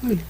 Good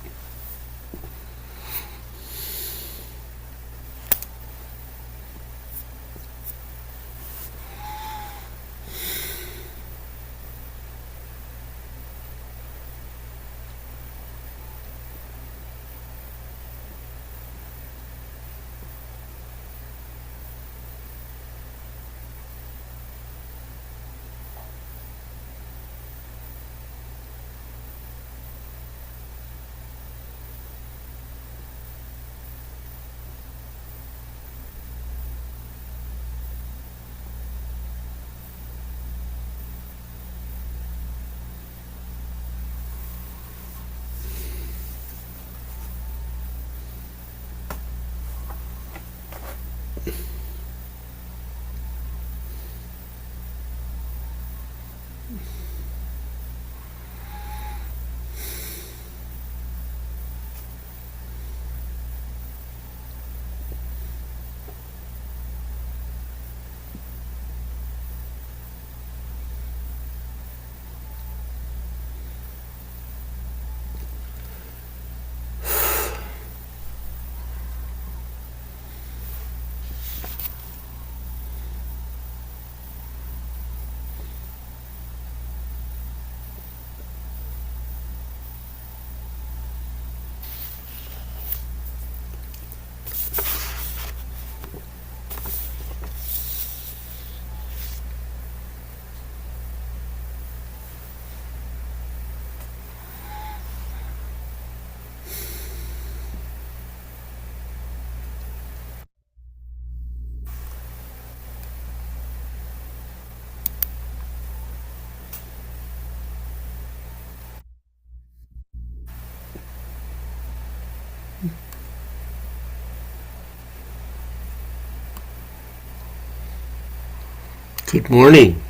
morning.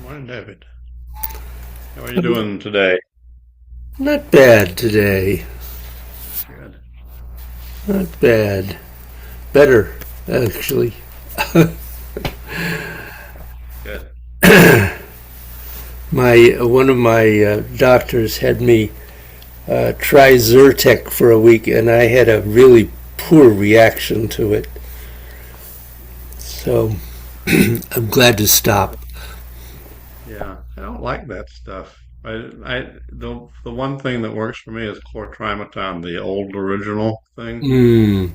Morning, David. How are you doing today? Not bad today. Good. Not bad. Better, actually. Good. My one of my doctors had me try Zyrtec for a week, and I had a really poor reaction to it. So I'm glad to stop. Yeah, I don't like that stuff. The one thing that works for me is chlortrimeton, the old original thing. Mm,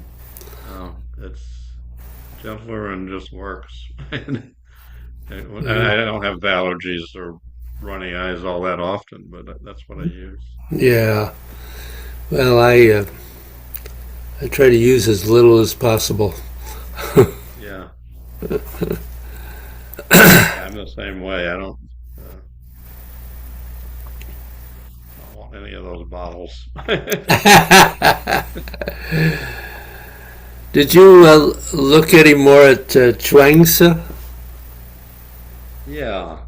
It's gentler and just works. And yeah. I don't have allergies or runny eyes all that often, but that's what I use. Yeah. Well, I try to use as little as possible. Yeah, yeah, I'm the same way. I don't want any of those bottles. Did you look any more at Chuangsa? Yeah.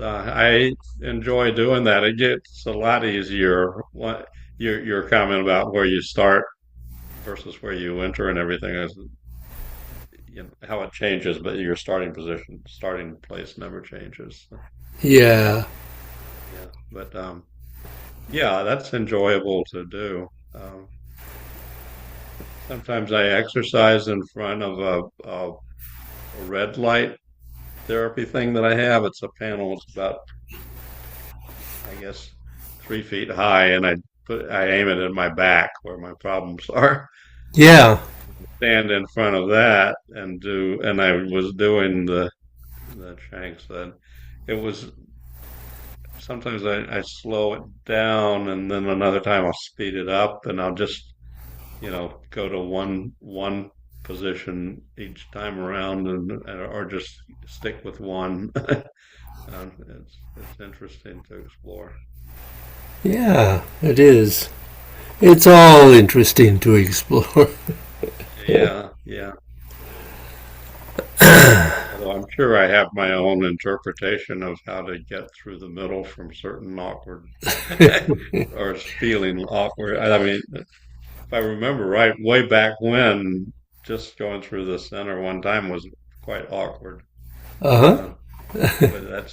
I enjoy doing that. It gets a lot easier. What your comment about where you start versus where you enter and everything is, how it changes, but your starting position, starting place never changes. So, Yeah. yeah, but yeah, that's enjoyable to do. Um, Sometimes I exercise in front of a red light therapy thing that I have. It's a panel. It's about, I guess, 3 feet high, and I aim it at my back where my problems are. Yeah. Stand in front of that and I was doing the shanks. Then it was sometimes I slow it down, and then another time I'll speed it up, and I'll just go to one position each time around, and or just stick with one. It's interesting to explore. Yeah, it is. It's all interesting to explore. Yeah, yeah. Although I'm sure I have my own interpretation of how to get through the middle from certain awkward or feeling awkward. I mean, if I remember right, way back when, just going through the center one time was quite awkward. Uh huh. Uh, but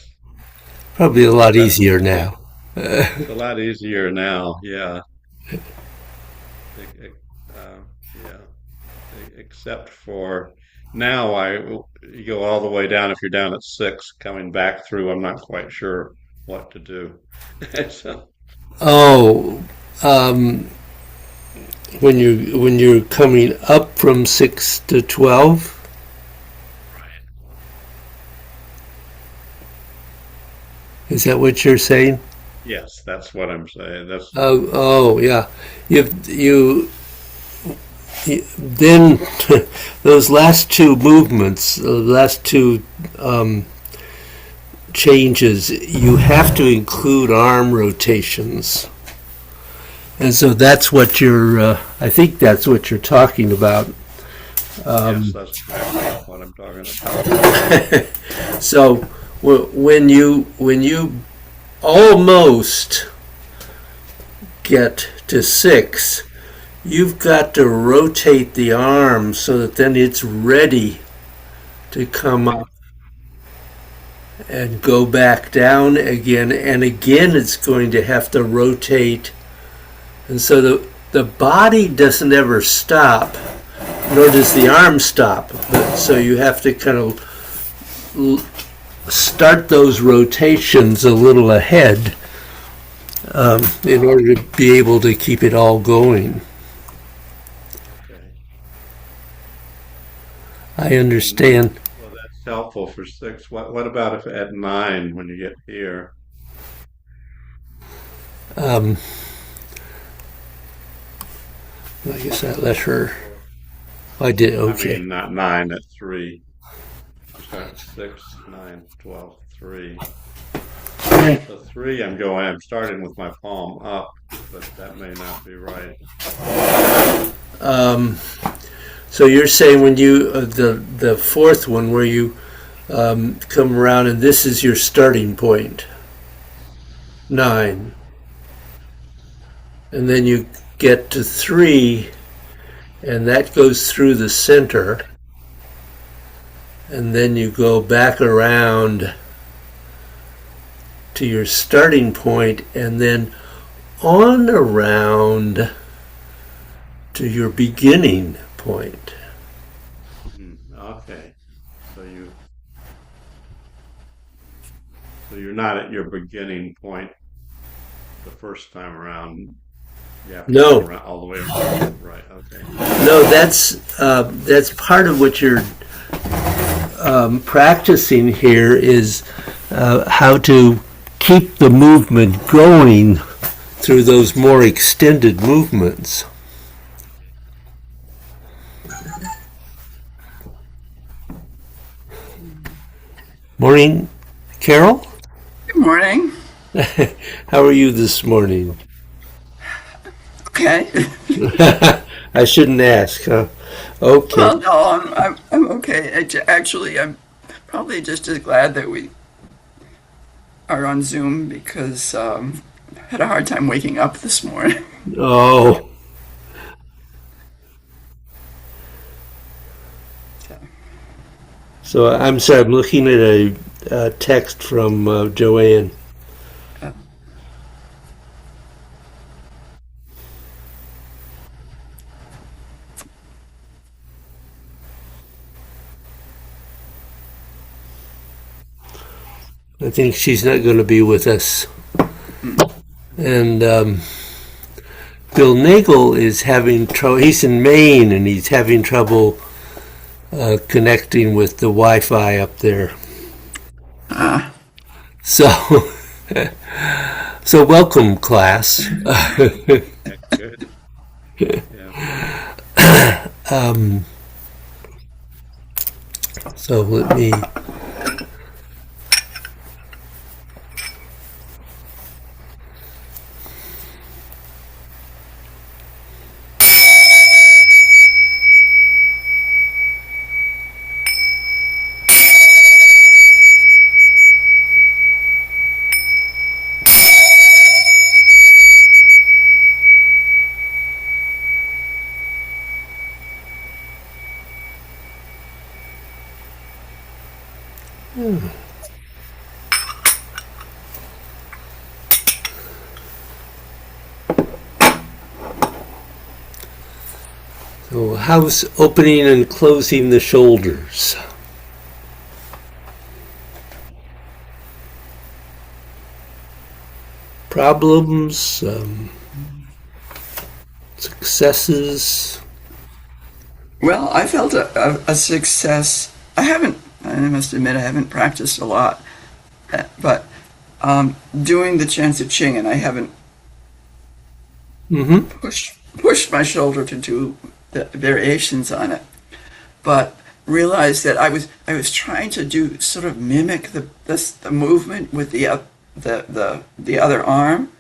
Probably a lot that's easier just now. It's a lot easier now. Yeah. E- e- yeah. Except for now, you go all the way down. If you're down at six, coming back through, I'm not quite sure what to do. So, Oh, um, when you're coming up from 6 to 12, is that what you're saying? yes, that's what I'm saying. That's Oh, yeah. Then those last two movements, the last two um, changes, you have to include arm rotations. And so that's what I think that's what you're talking about. yes, Um, that's exactly what I'm talking about. so when you almost get to six, you've got to rotate the arm so that then it's ready to come up and go back down again. And again, it's going to have to rotate. And so the body doesn't ever stop, nor does the arm stop. So you have to kind of start those rotations a little ahead in order to be able to keep it all going. Okay. I And understand. well, that's helpful for six. What about if at nine when you get here? Um, I guess I let her. Or I did I okay. mean, not nine at three. You start at six, nine, 12, 3. So three, I'm starting with my palm up, but that may not be right. Um, so you're saying when you the fourth one where you come around and this is your starting point, 9, and then you get to 3, and that goes through the center, and then you go back around to your starting point, and then on around to your beginning point. Okay. So so you're not at your beginning point the first time around. You have to go No, around all the way around. Right. Okay. no, that's part of what you're practicing here is how to keep the movement going through those more extended movements. Morning, Carol. Good morning. How are you this morning? Okay. I shouldn't ask, huh? Okay. Well, no, I'm okay. Actually, I'm probably just as glad that we are on Zoom because I had a hard time waking up this morning. Oh, So, so I'm sorry. I'm looking at a text from Joanne. uh, I think she's not going to be with us. And Bill Nagel is having trouble. He's in Maine and he's having trouble connecting with the Wi-Fi up there. uh, So, so welcome, class. Yeah, good. Yeah. um, so let me. Oh, how's opening and closing the shoulders? Problems, successes? Well, I felt a success. I must admit, I haven't practiced a lot, but doing the chance of Ching, and I haven't Mm-hmm. pushed my shoulder to do the variations on it, but realized that I was trying to do sort of mimic the movement with the other arm,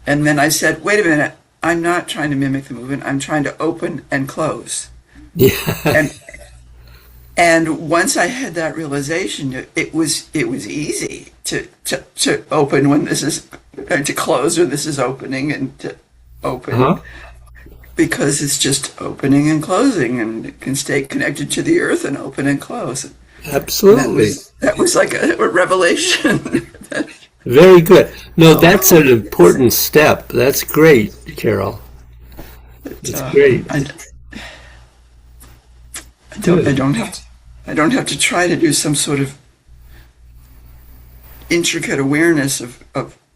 and then I said, wait a minute, I'm not trying to mimic the movement. I'm trying to open and close. Yeah. And and once I had that realization, it was easy to open when this is to close when this is opening, and to open Uh-huh. because it's just opening and closing, and it can stay connected to the earth and open and close. And Absolutely. that was like a revelation. Very good. No, that's Oh, an important step. That's great, Carol. That's great. I, I Good. don't have to, I don't have to try to do some sort of intricate awareness of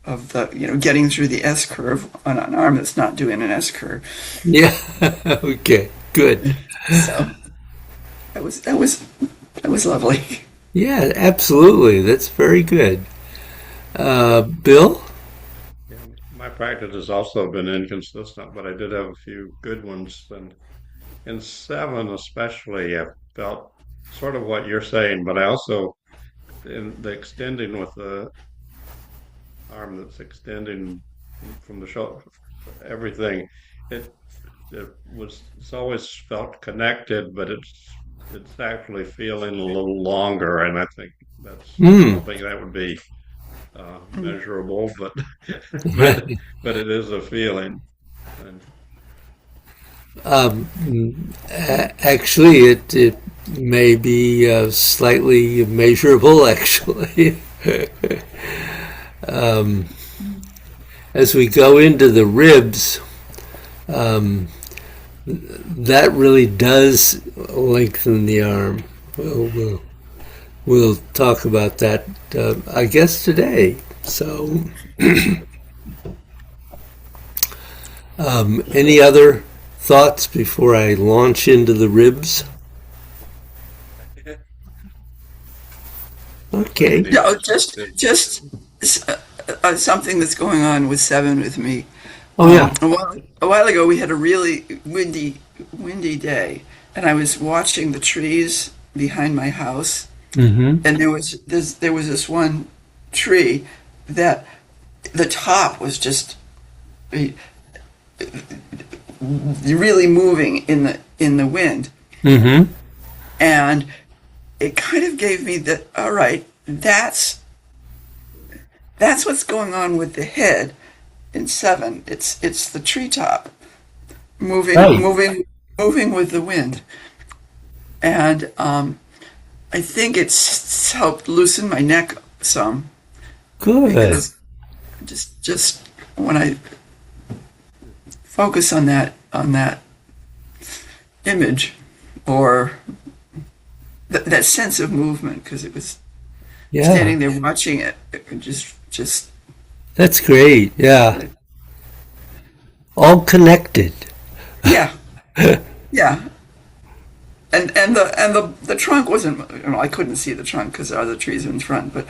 the getting through the S curve on an arm that's not doing an S curve. Yeah. Okay. Good. So that was lovely. Yeah, absolutely. That's very good. Bill? Yeah, my practice has also been inconsistent, but I did have a few good ones. And in seven, especially, I felt sort of what you're saying, but I also, in the extending with the arm that's extending from the shoulder, everything, it it's always felt connected, but it's actually feeling a little longer, and I think I Hmm. don't think that would be measurable, but but it is a feeling. And Actually, it may be slightly measurable, actually. As we go into the ribs, that really does lengthen the arm. We'll talk about that, I guess, today. So, any other thoughts before I launch into the ribs? Okay. maybe Yeah, the just something that's going on with seven with me. Oh, yeah. A while ago, we had a really windy day, and I was watching the trees behind my house, Mm-hmm. and there was this one tree that the top was just eh, really moving in the wind, Mm-hmm. and it kind of gave me that. All right, that's what's going on with the head in seven. It's the treetop moving, Right. moving with the wind, and I think it's helped loosen my neck some, Good. because just when I focus on that image, or that sense of movement, because it was Yeah. standing there watching it just That's great. Yeah. All connected. yeah, yeah. And the trunk wasn't, I couldn't see the trunk because there are other trees in front, but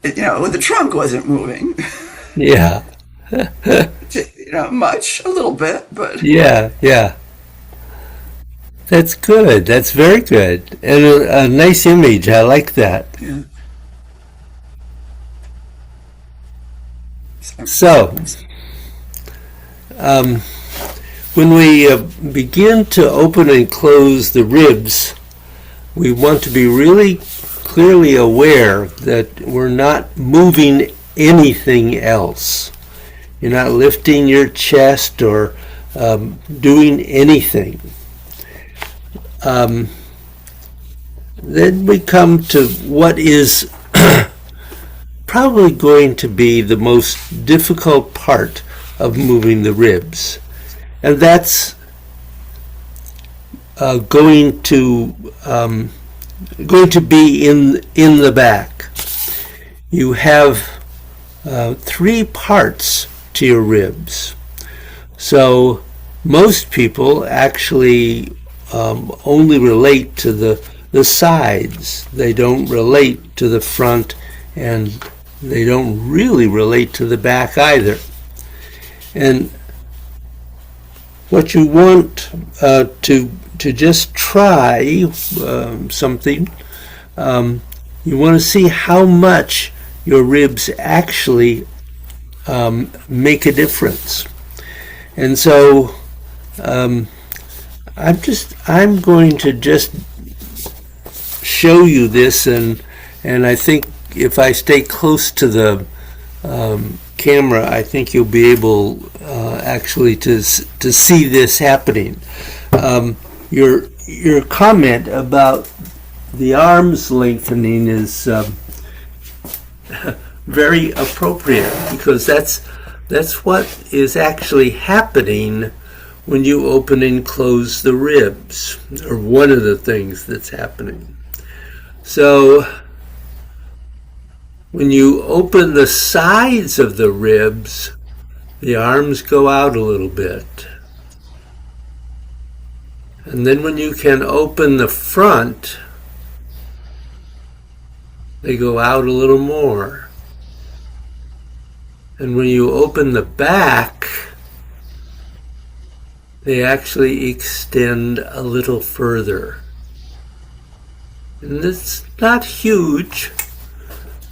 the trunk wasn't moving. Yeah. Much, a little bit, but Yeah. Yeah. That's good. That's very good. And a nice image. I like that. yeah. So, So, um, when we begin to open and close the ribs, we want to be really clearly aware that we're not moving anything else. You're not lifting your chest or doing anything. Um, then we come to what is probably going to be the most difficult part of moving the ribs, and that's going to be in the back. You have 3 parts to your ribs. So most people actually only relate to the sides. They don't relate to the front, and they don't really relate to the back either. And what you want to just try something, you want to see how much your ribs actually make a difference. And so I'm going to just show you this, and I think if I stay close to the camera, I think you'll be able actually to see this happening. Your comment about the arms lengthening is very appropriate, because that's what is actually happening when you open and close the ribs, or one of the things that's happening. So when you open the sides of the ribs, the arms go out a little bit. And then when you can open the front, they go out a little more. And when you open the back, they actually extend a little further. And it's not huge,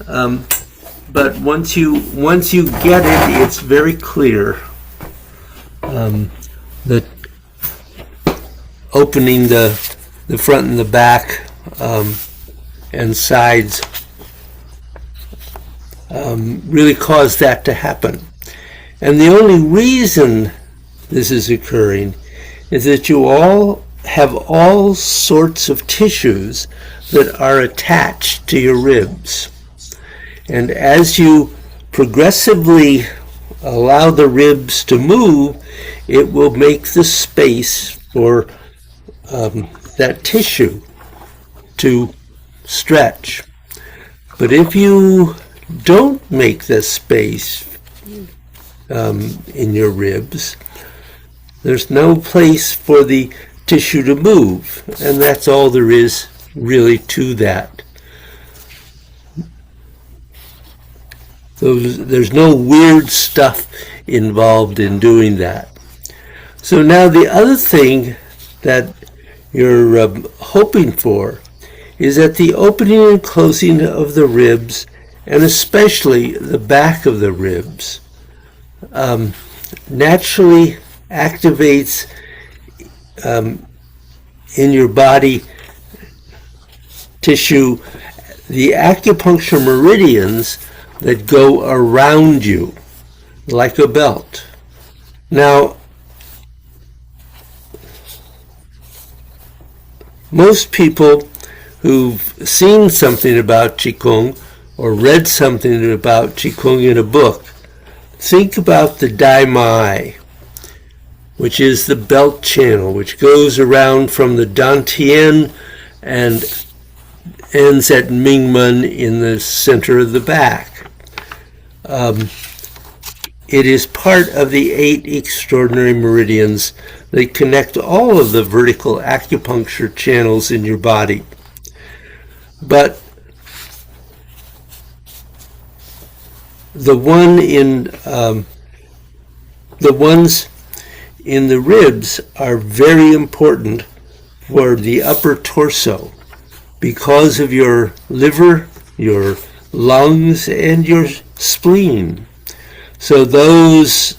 but once you get it, it's very clear that opening the front and the back and sides really cause that to happen. And the only reason this is occurring is that you all have all sorts of tissues that are attached to your ribs. And as you progressively allow the ribs to move, it will make the space for that tissue to stretch. But if you don't make the space in your ribs, there's no place for the tissue to move, and that's all there is really to that. There's no weird stuff involved in doing that. So now the other thing that you're hoping for is that the opening and closing of the ribs, and especially the back of the ribs, naturally activates in your body tissue the acupuncture meridians that go around you like a belt. Now, most people who've seen something about Qigong or read something about Qigong in a book think about the Dai Mai, which is the belt channel, which goes around from the Dantian and ends at Mingmen in the center of the back. It is part of the 8 extraordinary meridians that connect all of the vertical acupuncture channels in your body. But the ones in the ribs are very important for the upper torso because of your liver, your lungs, and your spleen. So these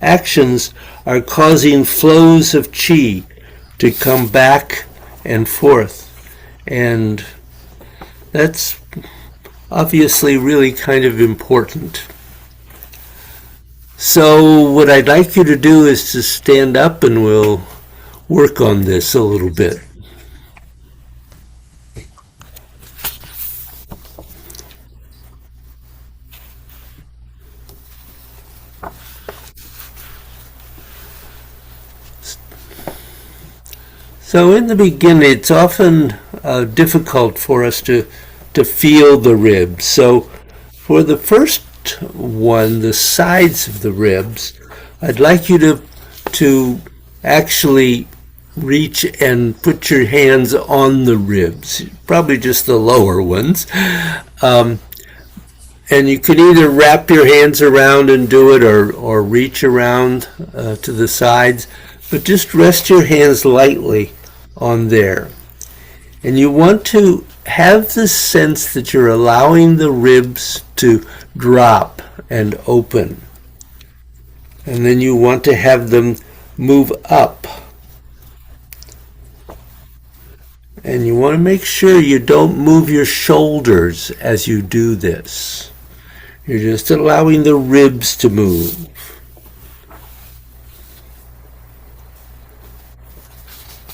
actions are causing flows of qi to come back and forth, and that's obviously really kind of important. So what I'd like you to do is to stand up, and we'll work on this a little bit. So in the beginning, it's often difficult for us to feel the ribs. So for the first one, the sides of the ribs, I'd like you to actually reach and put your hands on the ribs, probably just the lower ones. And you can either wrap your hands around and do it or reach around to the sides, but just rest your hands lightly on there. And you want to have the sense that you're allowing the ribs to drop and open. And then you want to have them move up. And you want to make sure you don't move your shoulders as you do this. You're just allowing the ribs to move.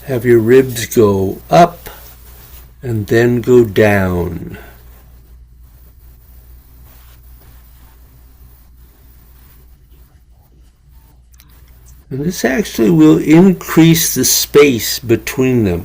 Have your ribs go up and then go down. And this actually will increase the space between them.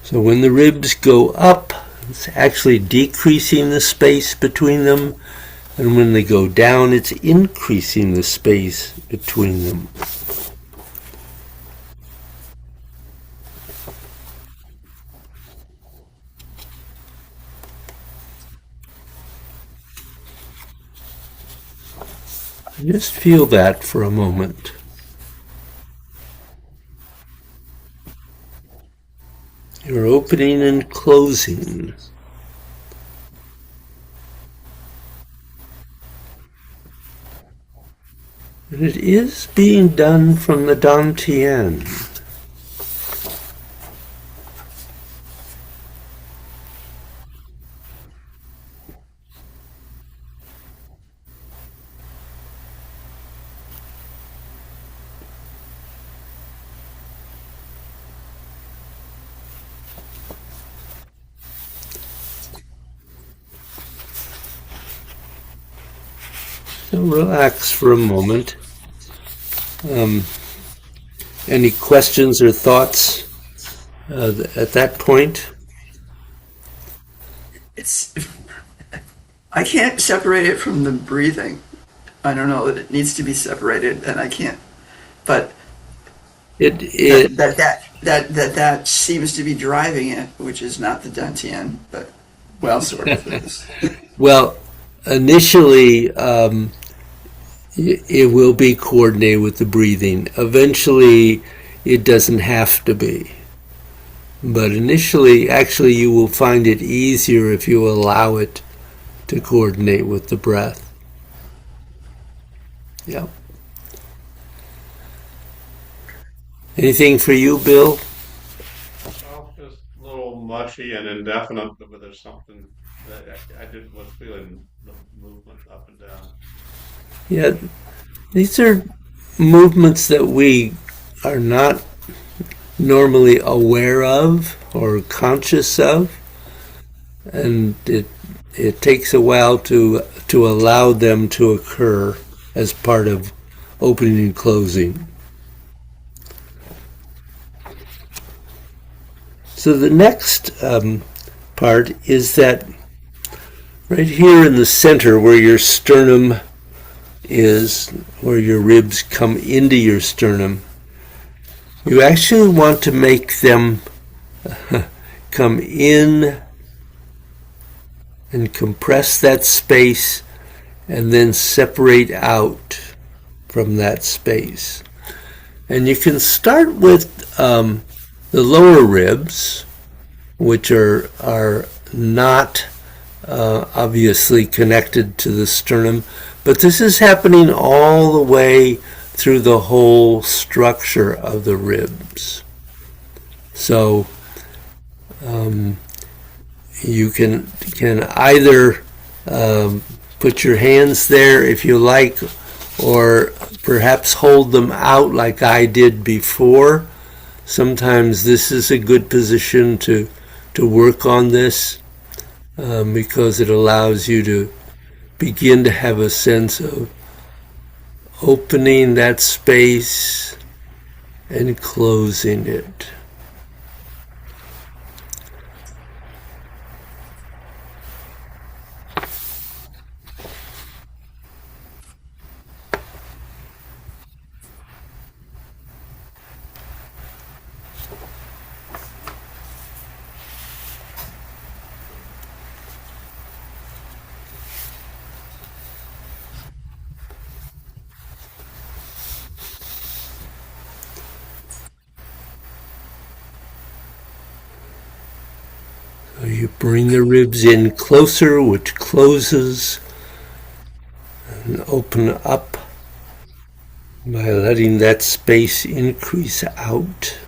So when the ribs go up, it's actually decreasing the space between them. And when they go down, it's increasing the space between them. Just feel that for a moment. You're opening and closing. And it is being done from the Dantian. So relax for a moment. Any questions or thoughts at that point? I can't separate it from the breathing. I don't know that it needs to be separated, and I can't. But that seems to be driving it, which is not the Dantian, but well, sort of is. Well, initially, it will be coordinated with the breathing. Eventually, it doesn't have to be. But initially, actually, you will find it easier if you allow it to coordinate with the breath. Yeah. Anything for you, Bill? Well, just a little mushy and indefinite, but there's something that was feeling the movement up and down. Yeah, these are movements that we are not normally aware of or conscious of, and it takes a while to allow them to occur as part of opening and closing. So the next part is that right here in the center where your sternum is, where your ribs come into your sternum, you actually want to make them come in and compress that space and then separate out from that space. And you can start with the lower ribs, which are not obviously connected to the sternum, but this is happening all the way through the whole structure of the ribs. So you can either put your hands there if you like, or perhaps hold them out like I did before. Sometimes this is a good position to work on this because it allows you to begin to have a sense of opening that space and closing it. So you bring the ribs in closer, which closes, and open up by letting that space increase out.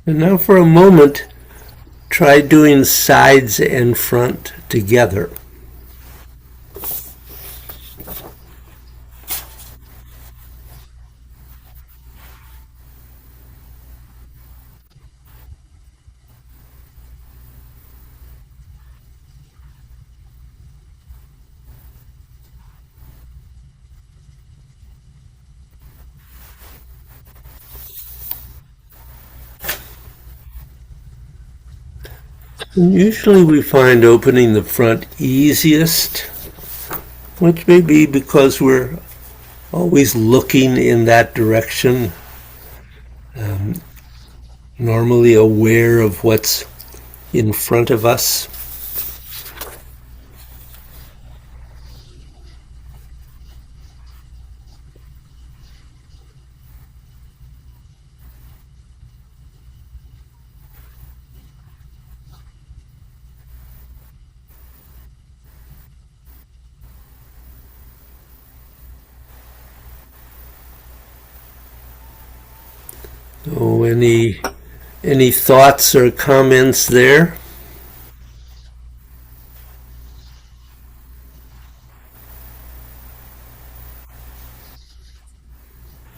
And now for a moment, try doing sides and front together. And usually we find opening the front easiest, which may be because we're always looking in that direction, normally aware of what's in front of us. So any thoughts or comments there?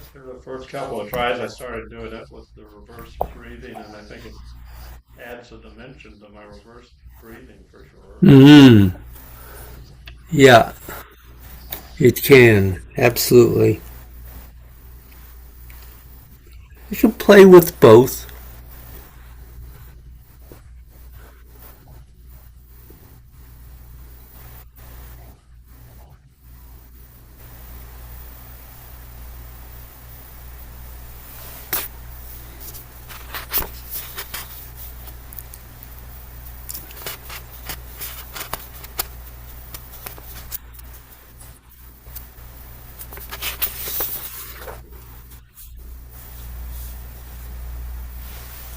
After the first couple of tries, I started doing it with the reverse breathing, and I think it adds a dimension to my reverse breathing for sure. Yeah, it can, absolutely. You can play with both.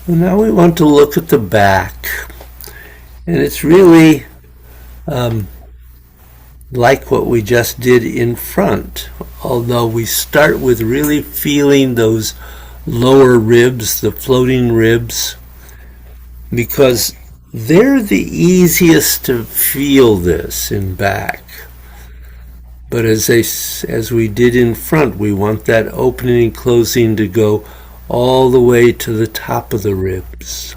Now we want to look at the back. And it's really like what we just did in front, although we start with really feeling those lower ribs, the floating ribs, because they're the easiest to feel this in back. But as we did in front, we want that opening and closing to go all the way to the top of the ribs.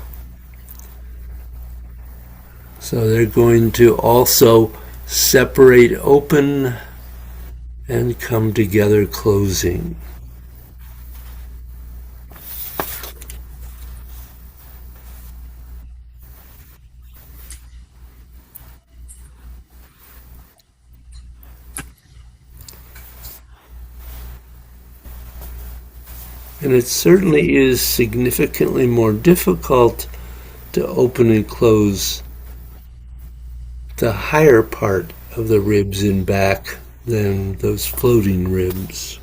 So they're going to also separate open and come together closing. And it certainly is significantly more difficult to open and close the higher part of the ribs in back than those floating ribs.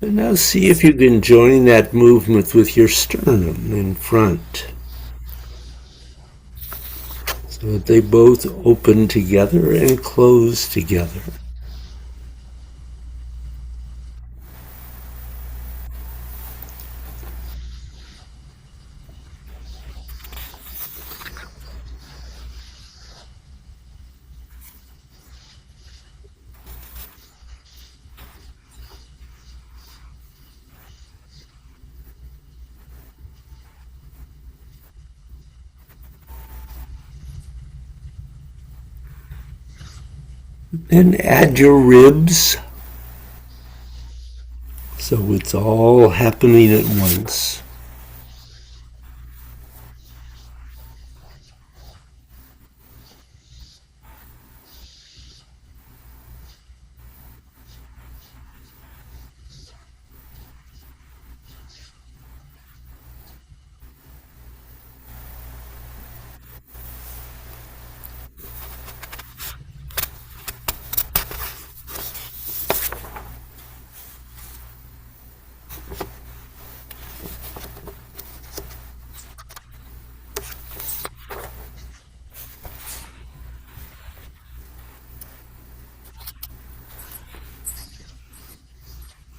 And now see if you can join that movement with your sternum in front, so that they both open together and close together. Then add your ribs, so it's all happening at once.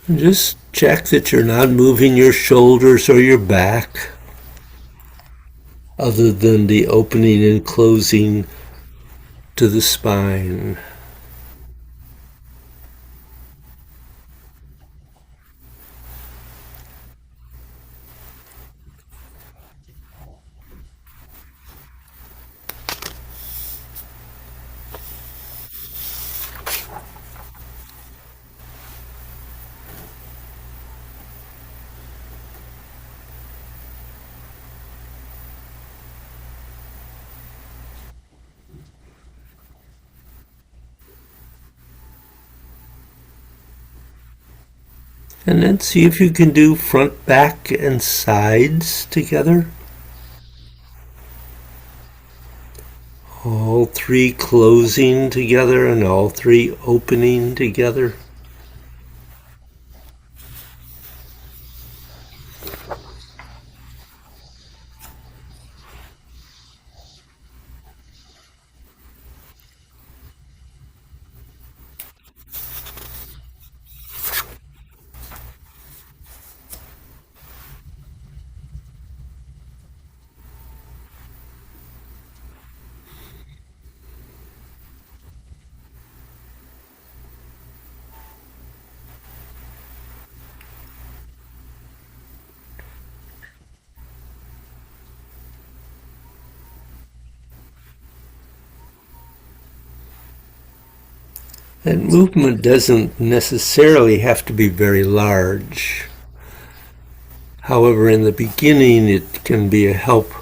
And just check that you're not moving your shoulders or your back, other than the opening and closing to the spine. And then see if you can do front, back, and sides together. All three closing together and all three opening together. That movement doesn't necessarily have to be very large. However, in the beginning, it can be a help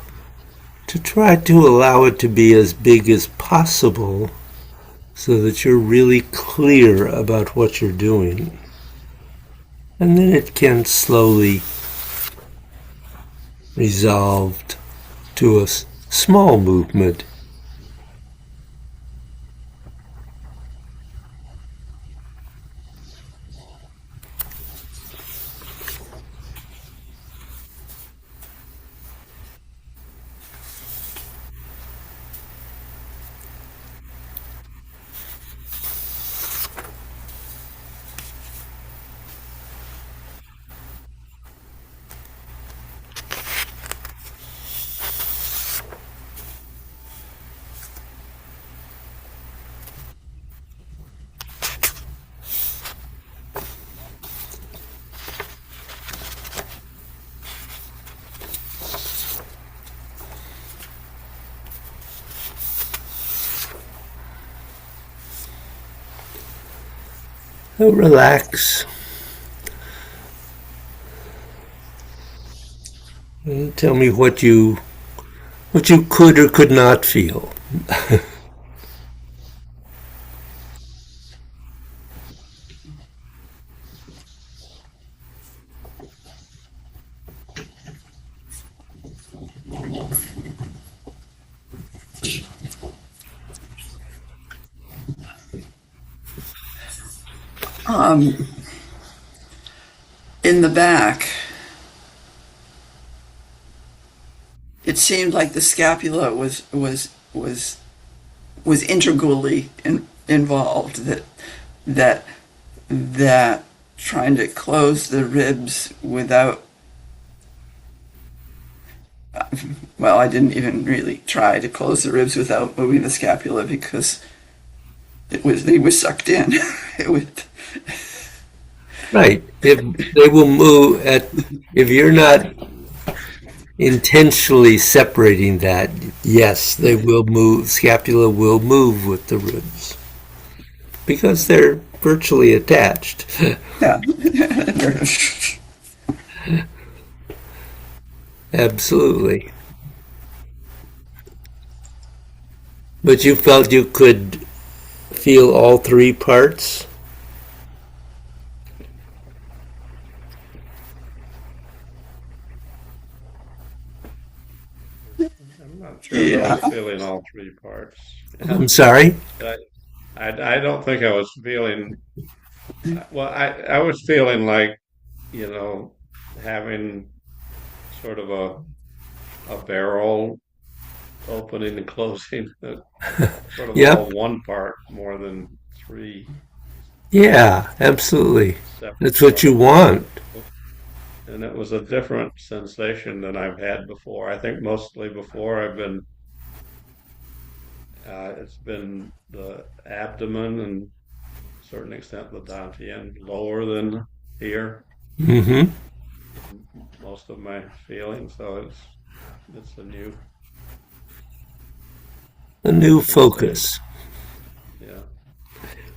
to try to allow it to be as big as possible, so that you're really clear about what you're doing. And then it can slowly resolve to a small movement. So relax. And tell me what you could or could not feel. the back, it seemed like the scapula was integrally involved. That trying to close the ribs without, well, I didn't even really try to close the ribs without moving the scapula because they were sucked in. It was. Right. If they will move if you're not intentionally separating that, yes, they will move. Scapula will move with the ribs because they're virtually attached. Yeah. Absolutely. But you felt you could feel all three parts? I'm not sure that I was feeling all three parts. I'm sorry? I don't think I was feeling, well, I was feeling like, you know, having sort of a barrel opening and closing, sort of all Yep. one part more than three Yeah, absolutely. separate That's what you parts. want. And it was a different sensation than I've had before. I think mostly before it's been the abdomen and to a certain extent the dantian lower than here. Mm-hmm. Most of my feelings, so it's A new a new state. focus. Yeah.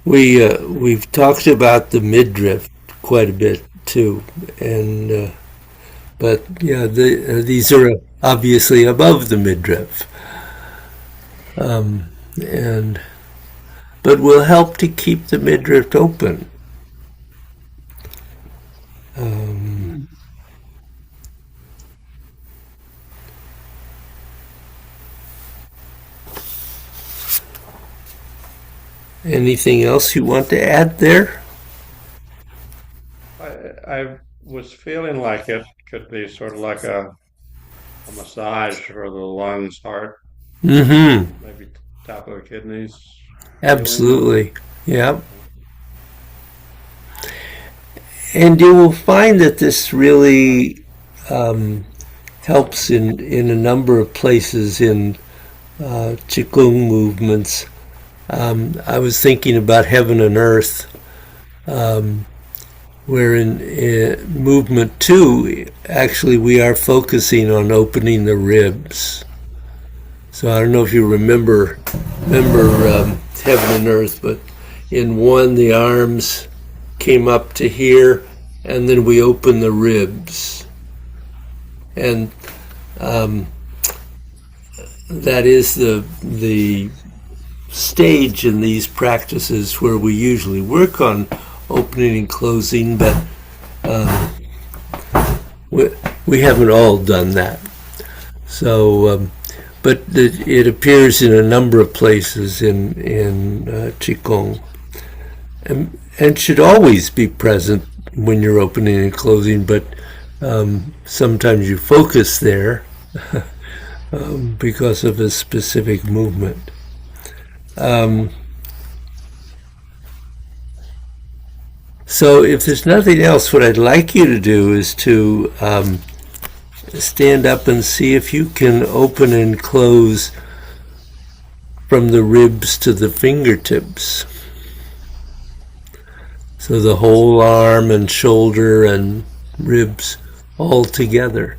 We've talked about the midriff quite a bit too, and but yeah, these are obviously above the midriff, and but will help to keep the midriff open. Anything else you want to add there? I was feeling like it could be sort of like a massage for the lungs, heart, Mm-hmm. maybe top of the kidneys feeling. Absolutely. Yeah. Yeah. And you will find that this really helps in a number of places in Qigong movements. I was thinking about heaven and earth, where in movement two, actually we are focusing on opening the ribs. So I don't know if you remember heaven and earth, but in one the arms came up to here, and then we open the ribs, and that is the stage in these practices where we usually work on opening and closing, but um, we haven't all done that. So, but it appears in a number of places in Qigong, and should always be present when you're opening and closing. But sometimes you focus there because of a specific movement. So if there's nothing else, what I'd like you to do is to stand up and see if you can open and close from the ribs to the fingertips. So the whole arm and shoulder and ribs all together.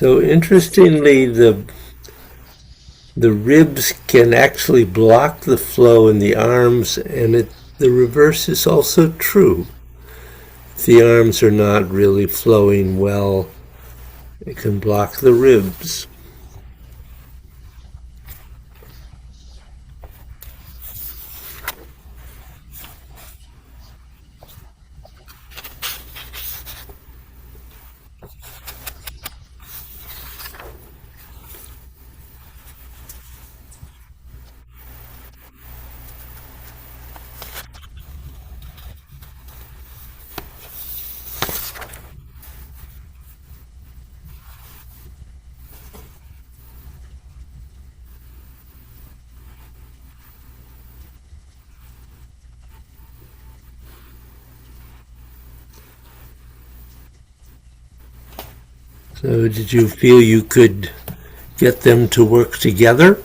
So interestingly, the ribs can actually block the flow in the arms, and the reverse is also true. If the arms are not really flowing well, it can block the ribs. So did you feel you could get them to work together?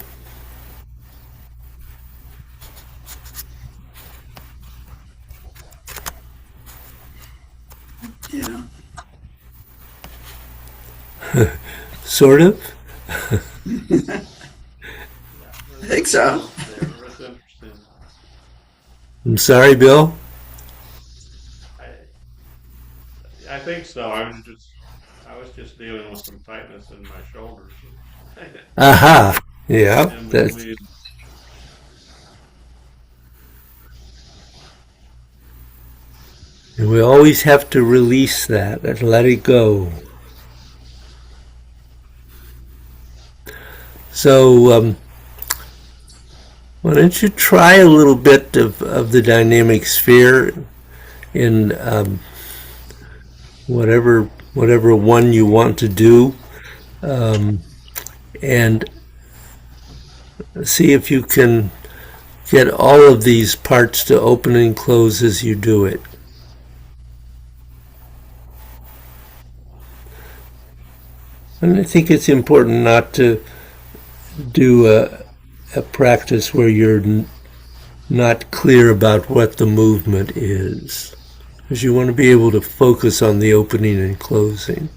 Yeah. Sort of? I think so. That's interesting. I'm sorry, Bill? I think so. I was just dealing with some tightness in my shoulders Aha! Yeah, in that's, between. we always have to release that and let it go. So, why don't you try a little bit of the dynamic sphere in whatever one you want to do, and see if you can get all of these parts to open and close as you do it. And I think it's important not to do a practice where you're not clear about what the movement is, because you want to be able to focus on the opening and closing.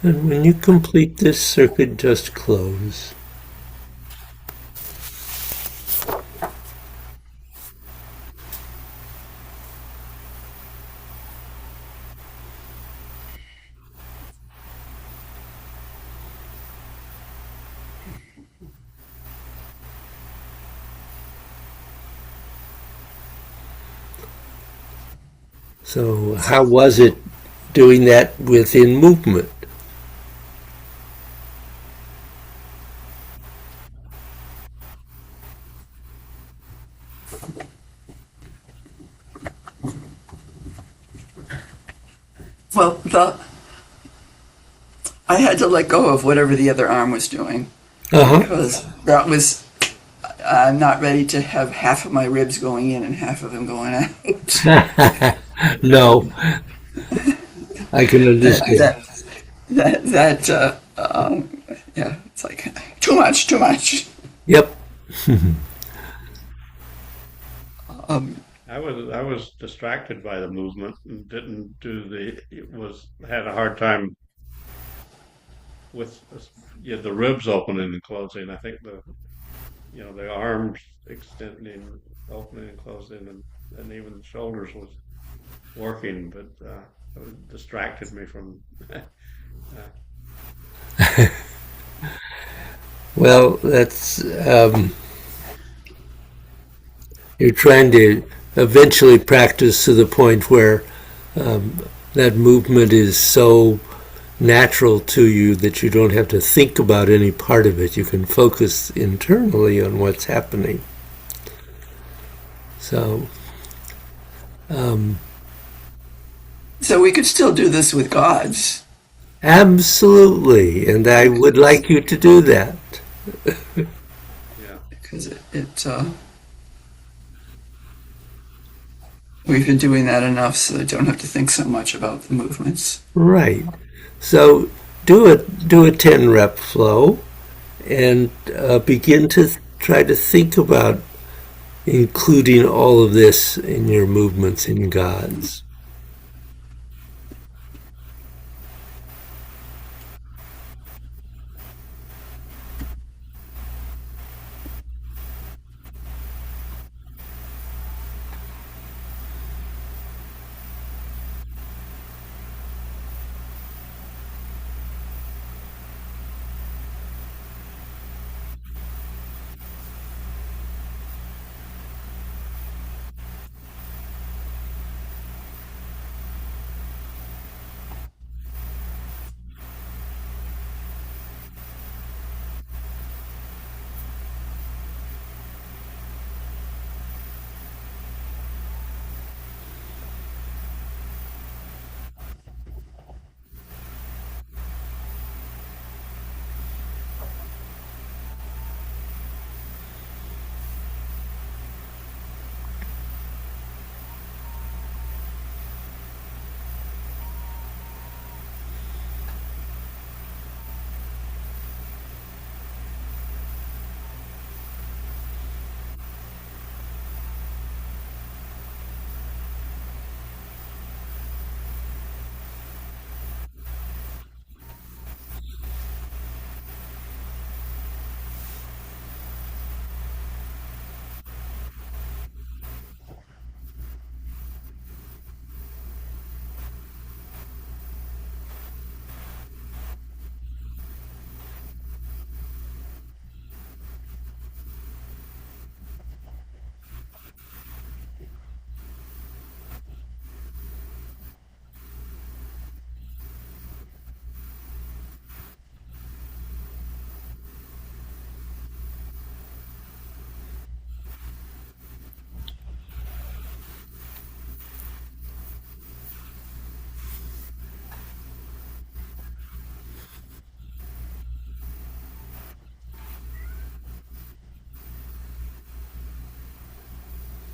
And when you complete this circuit, just close. So how was it doing that within movement? Well, I had to let go of whatever the other arm was doing Uh because that was, I'm not ready to have half of my ribs going in and half of them going out. huh. No, I can that understand. that that yeah, it's like too much, too much. Yep. Um, I was distracted by the movement and didn't do the. It was had a hard time with yeah, the ribs opening and closing. I think the arms extending, opening and closing, and even the shoulders was working, but it distracted me from. Well, that's you're trying to eventually practice to the point where that movement is so natural to you that you don't have to think about any part of it. You can focus internally on what's happening. So, um, so we could still do this with gods absolutely, and I would like you to do that. Yeah. because we've been doing that enough so I don't have to think so much about the movements. Right. So do a 10 rep flow and begin to try to think about including all of this in your movements in gods.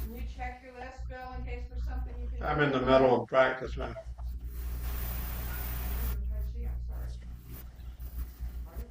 Can you check your list, Bill, in case there's something you can I'm do in the with mine? middle of practice now. I didn't try to see, I'm sorry. Are you?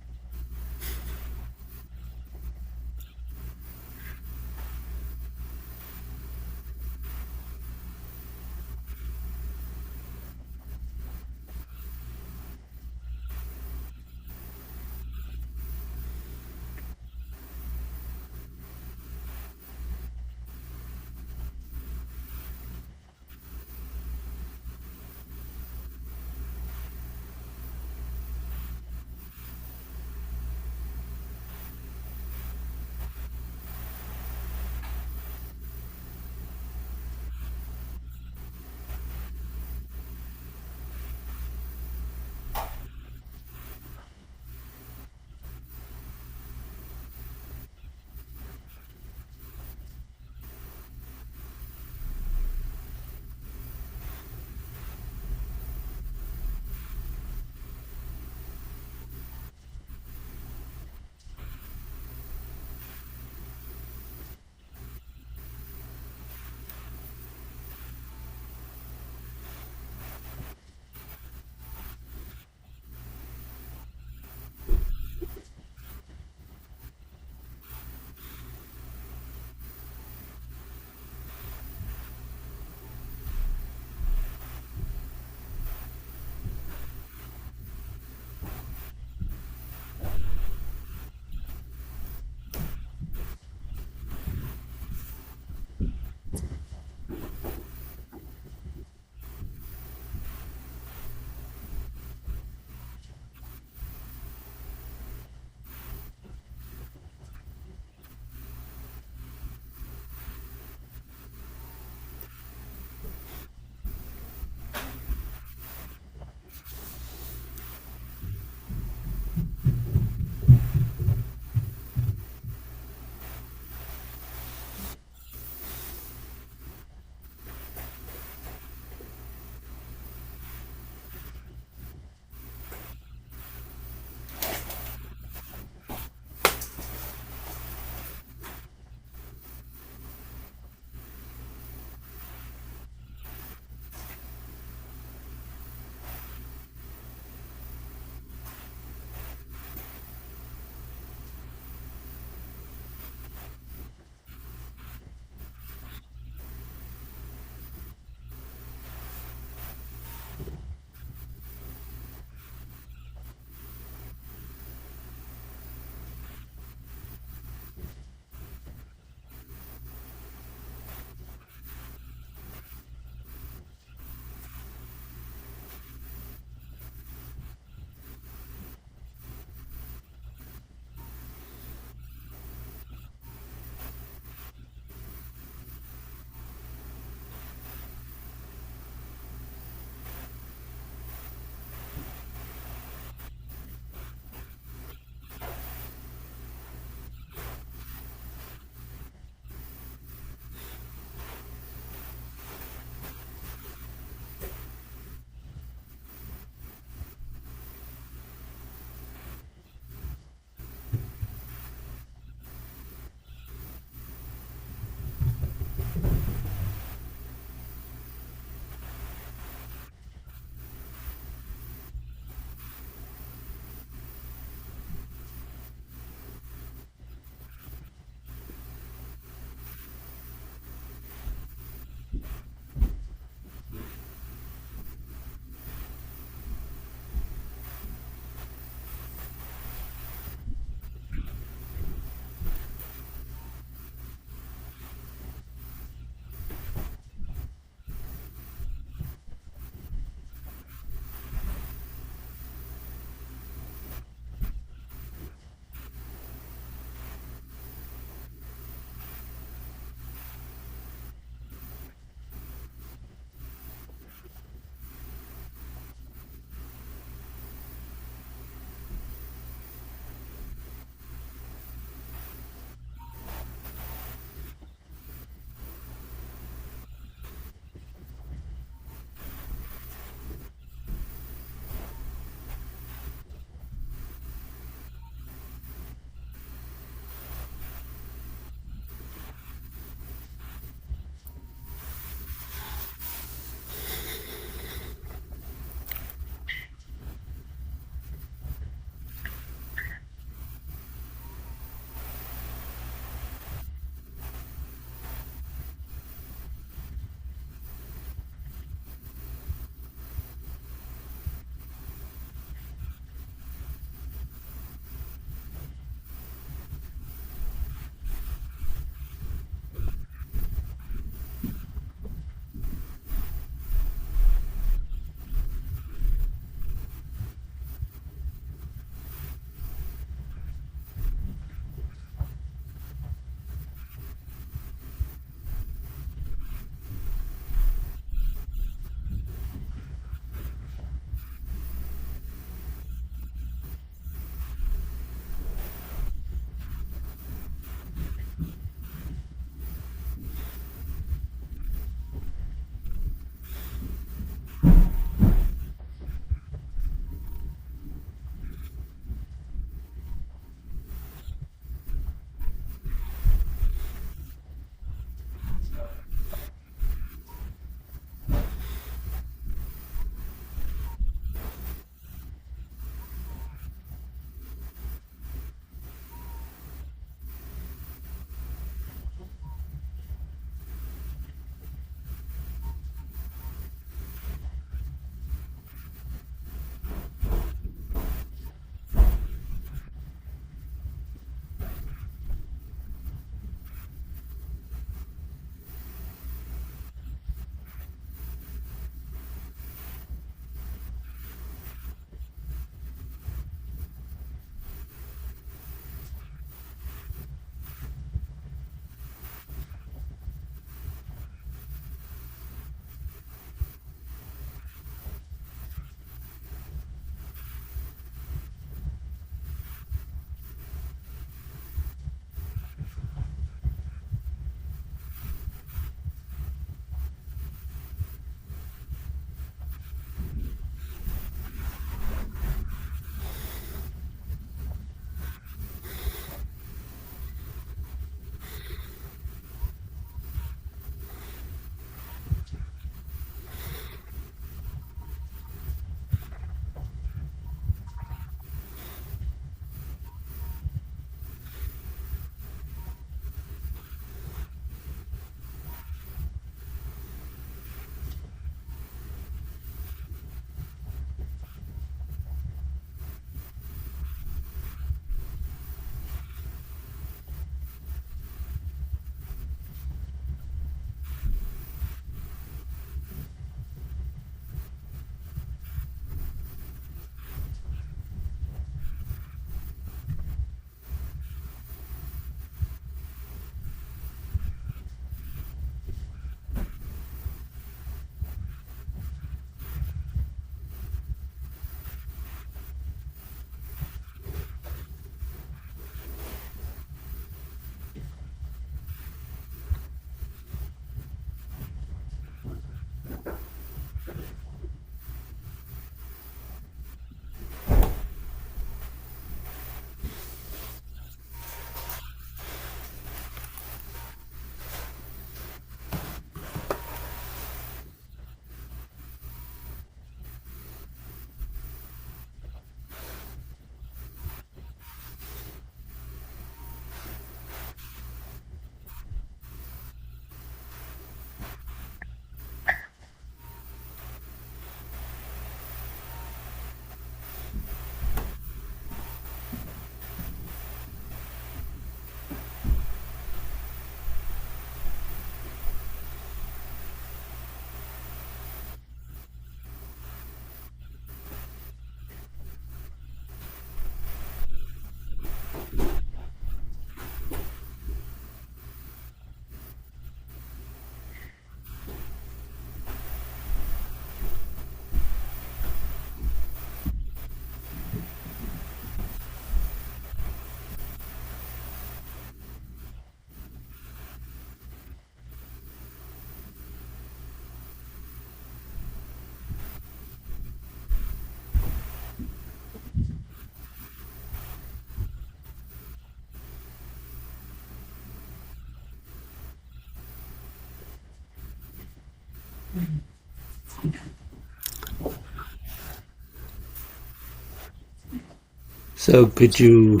So could you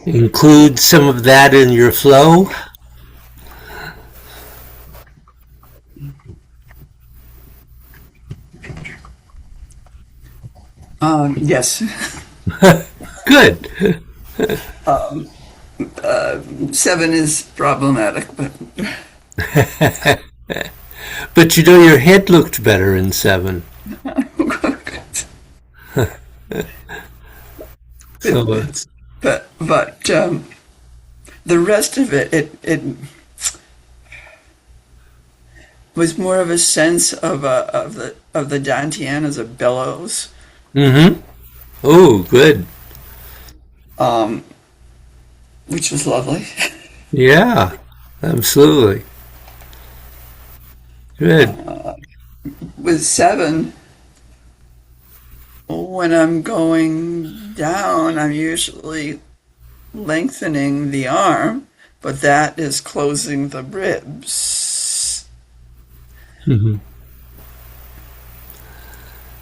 include some of that in your flow? Yes. Good. 7 is problematic, but But you know, your head looked better in 7. So, the rest of it was more of a sense of the dantian as a bellows, mm-hmm. Oh, good. which was lovely. Yeah, absolutely. Good. With 7, when I'm going down, I'm usually lengthening the arm, but that is closing the ribs. Mm-hmm.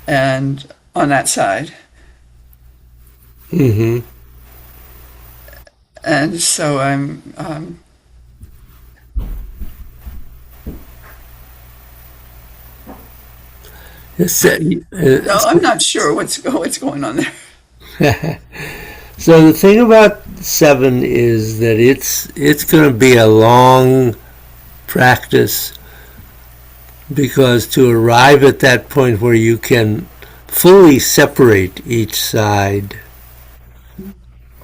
And on that side. Mm-hmm. And so I'm no, I'm not sure what's going on there. So the thing about 7 is that it's going to be a long practice, because to arrive at that point where you can fully separate each side,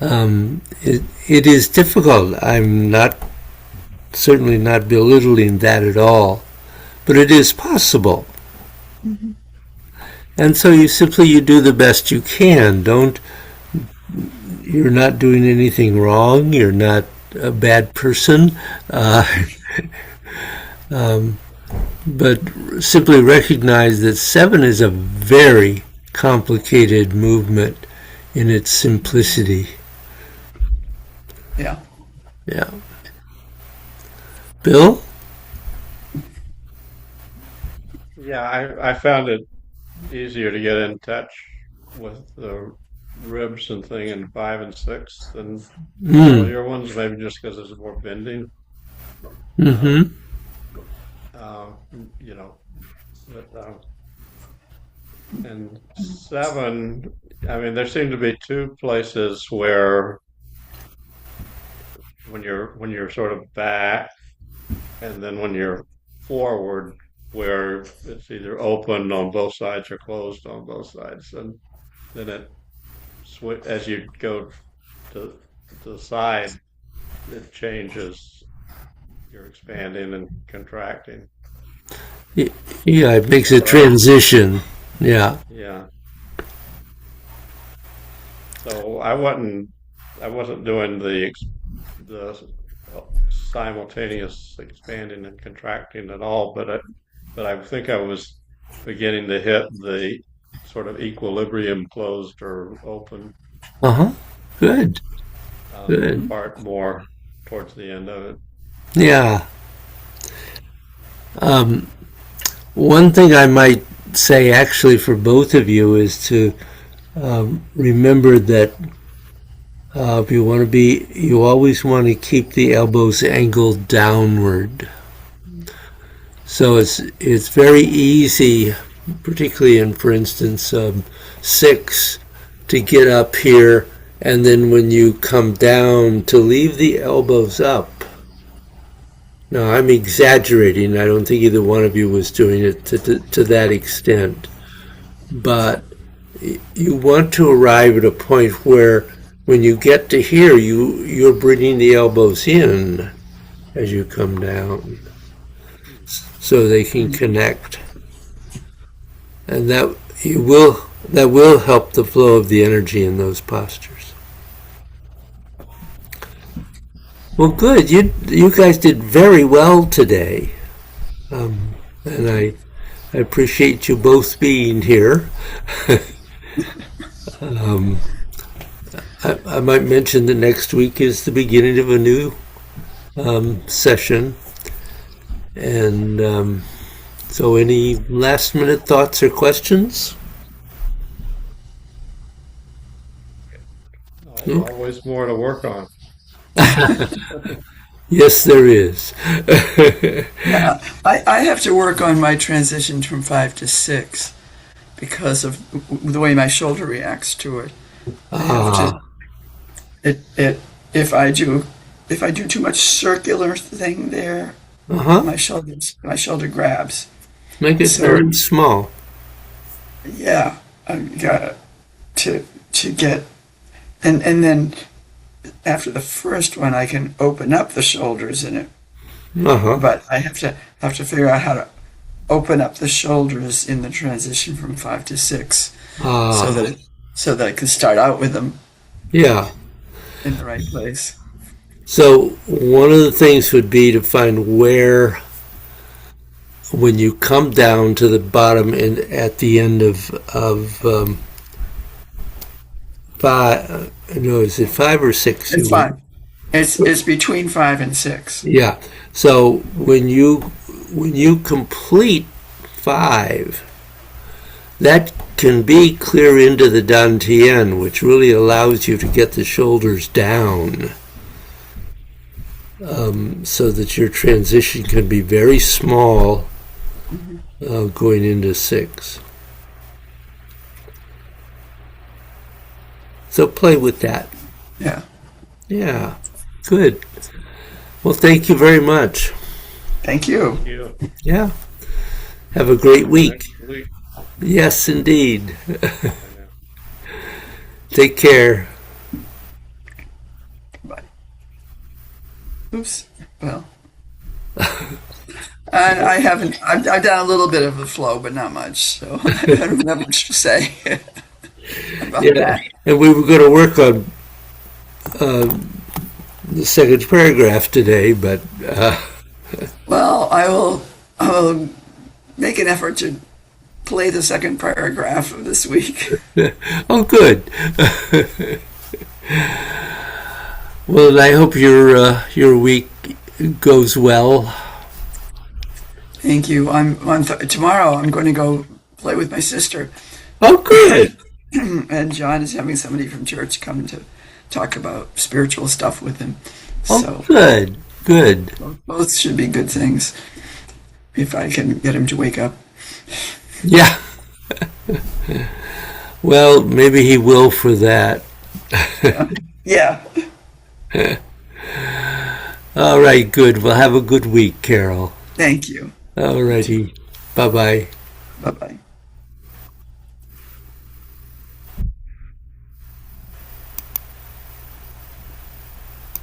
it is difficult. I'm certainly not belittling that at all, but it is possible. Mm-hmm. And so you do the best you can. You're not doing anything wrong. You're not a bad person. But simply recognize that 7 is a very complicated movement in its simplicity. Yeah. Yeah. Bill? Yeah, I found it easier to get in touch with the ribs and thing in 5 and 6 than the Mm. earlier ones, maybe just because there's more bending. Mm-hmm. Um, uh, you know, but, and 7, I mean, there seem to be two places where when you're sort of back, and then when you're forward, where it's either open on both sides or closed on both sides, and then as you go to the side, it changes. You're expanding and contracting. Yeah, it makes a So transition. Yeah. yeah. So I wasn't doing the simultaneous expanding and contracting at all, but I think I was beginning to hit the sort of equilibrium closed or open Uh-huh. Good. Good. part more towards the end of it. Yeah. Um, One thing I might say actually for both of you is to remember that you always want to keep the elbows angled downward. So it's very easy, particularly in, for instance, 6, to get up here, and then when you come down, to leave the elbows up. Now, I'm exaggerating. I don't think either one of you was doing it to that extent. But you want to arrive at a point where when you get to here, you're bringing the elbows in as you come down so they can connect. And that will help the flow of the energy in those postures. Well, good. You guys did very well today, and I appreciate you both being here. I might mention that next week is the beginning of a new session, and So any last minute thoughts or questions? Always more to work on. Yes, there is. Yeah, I have to work on my transition from 5 to 6 because of the way my shoulder reacts to it. I have to, it if I do too much circular thing there, Uh-huh. my shoulder grabs. Make it So very small. yeah, I got to get and then after the first one I can open up the shoulders in it, Uh-huh. but I have to figure out how to open up the shoulders in the transition from 5 to 6 so Ah, that I can start out with them yeah. in the right place. So one of the things would be to find where, when you come down to the bottom and at the end of five, no, is it 5 or 6? It's fine. It's between 5 and 6. Yeah. So when you complete 5, that can be clear into the dantian, which really allows you to get the shoulders down, so that your transition can be very small, going into 6. So play with that. Yeah. Yeah. Good. Well, thank you very much. Thank you. You. Yeah. Have a great week. Next week. Yes, indeed. I know. Take care. Bye. Oops. Well, I haven't. I've done a little bit of the flow, but not much. So I don't have much to say about Yeah. that. And we were going to work on the second paragraph today, but Well, I will make an effort to play the second paragraph of this week. oh, good. Well, I hope your week goes well. Thank you. Tomorrow. I'm going to go play with my sister, Oh, good. and John is having somebody from church come to talk about spiritual stuff with him. Oh, So good. Good. both should be good things if I can get him to wake up. Yeah. Well, maybe he will for that. Yeah. All right, good. Well, have a good week, Carol. Thank you. All righty. Bye-bye. Bye bye.